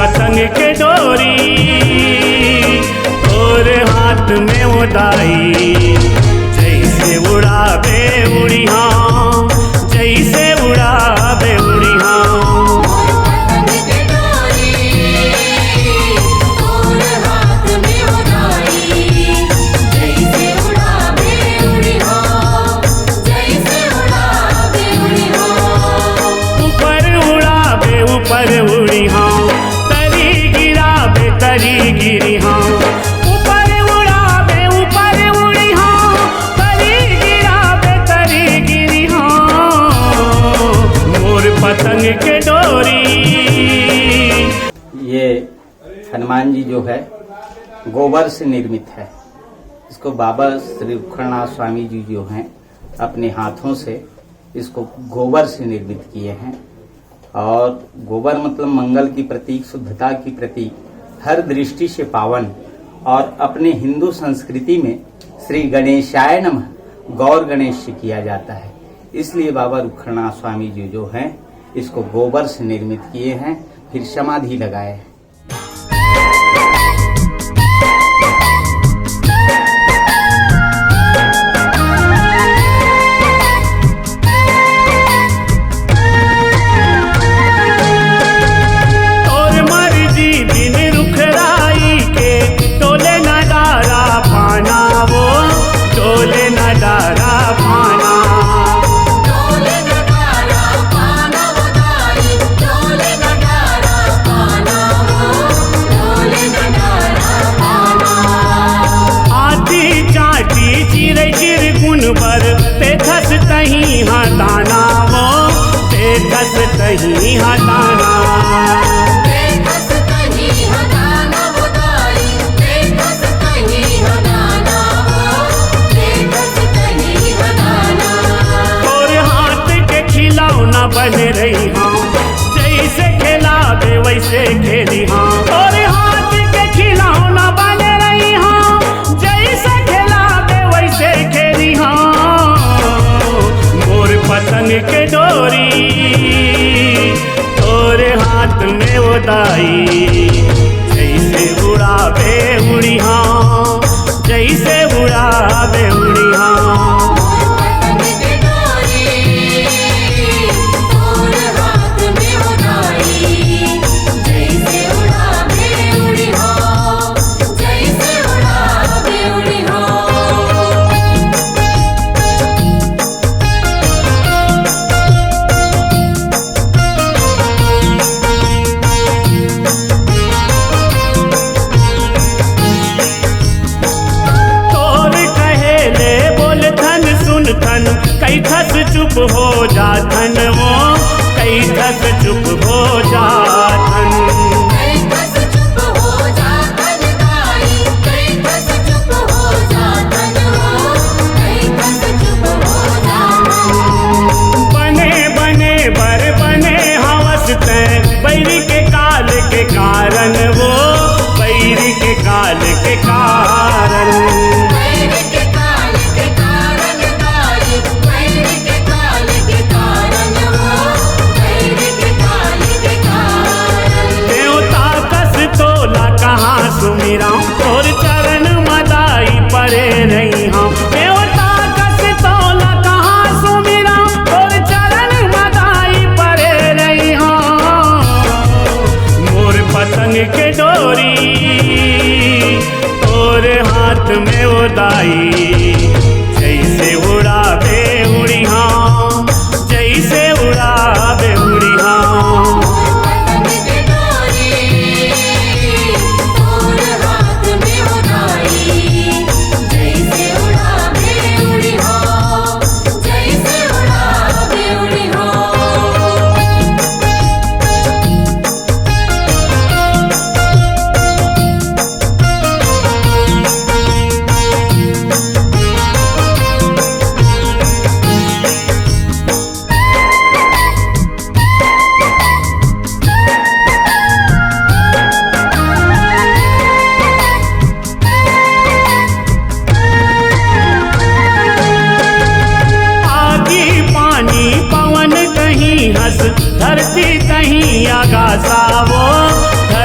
पतंग के डोरी और हाथ में उड़ाई, जैसे उड़ावे उड़िया, जैसे उड़ावे उड़िया। ऊपर उड़ी हाँ, तरी गिरावे तरी गिरी हाँ, ऊपर उड़ी हाँ, तरी गिरावे तरी गिरी हाँ, मोर पतंग के डोरी। ये हनुमान जी जो है गोबर से निर्मित है। इसको बाबा श्री रुखड़नाथ स्वामी जी जो हैं अपने हाथों से इसको गोबर से निर्मित किए हैं। और गोबर मतलब मंगल की प्रतीक, शुद्धता की प्रतीक, हर दृष्टि से पावन। और अपने हिंदू संस्कृति में श्री गणेशाय नमः गौर गणेश से किया जाता है, इसलिए बाबा रुखड़नाथ स्वामी जी जो हैं इसको गोबर से निर्मित किए हैं, फिर समाधि लगाए हैं। तही हटाना वो तेजस तही हटाना, तेजस तही हटाना वो दाई, तेजस तही हटाना वो, तेजस तही हटाना। और हाथ के खिलौना बन रही हाँ, जैसे खेलावे वैसे खेली हाँ। और हाथ के खिलौना बन रही हाँ, जैसे खेलावे वैसे खेली हाँ, पतंग के डोरी तोरे हाथ में उड़ाई, जैसे उड़ावे उड़िया, जैसे उड़ावे उड़िया। कई थस चुप हो जाथन वो, कई थस चुप हो जाथन, कई थस चुप हो जाथन दाई, कई थस चुप हो जाथन वो, कई थस चुप हो जाथन। बने बने बर बने हवस तय बैरी के काल के कारण वो, बैरी के काल के कारण, सुमिरा और चरण मदाई पड़े नहीं हम। देवता कस तोला कहाँ सुमिरा और चरण मदाई पड़े नहीं हम, मोर पतंग के डोरी और हाथ में उड़ाई, जैसे उड़ावे उड़िया, जैसे उड़ावे उड़िया।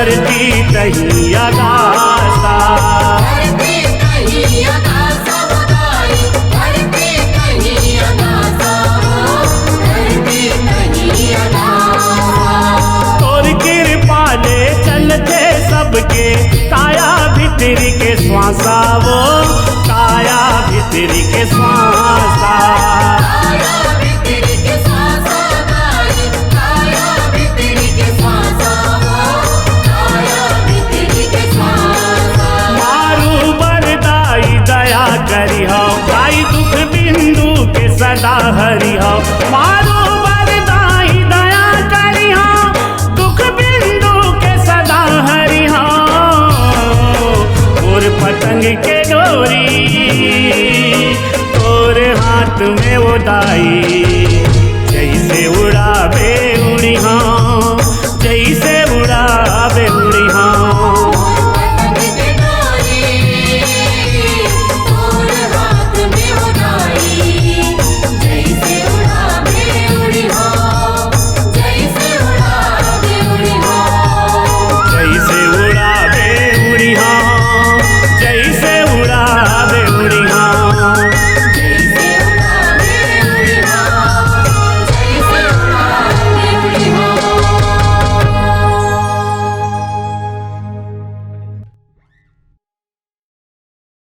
धरती दही आगासा। धरती कहीं अगासा बगाई, धरती कहीं अगासा हो, धरती कहीं अगासा। तोर कृपा ले चलते सबके काया भीतर के श्वासा वो, काया भीतर के श्वासा। काया भीतर के श्वासा गाई, काया भीतर के श्वासा हो, काया भीतर के श्वासा। मारू बरदाई दया करी हो, गाई दुख बिंदु के सदा हरि हो। मारू बरदाई दया करी हो, दुख बिंदु के सदा हरि हो। और पतंग के डोरी तोरे हाथ में वो दाई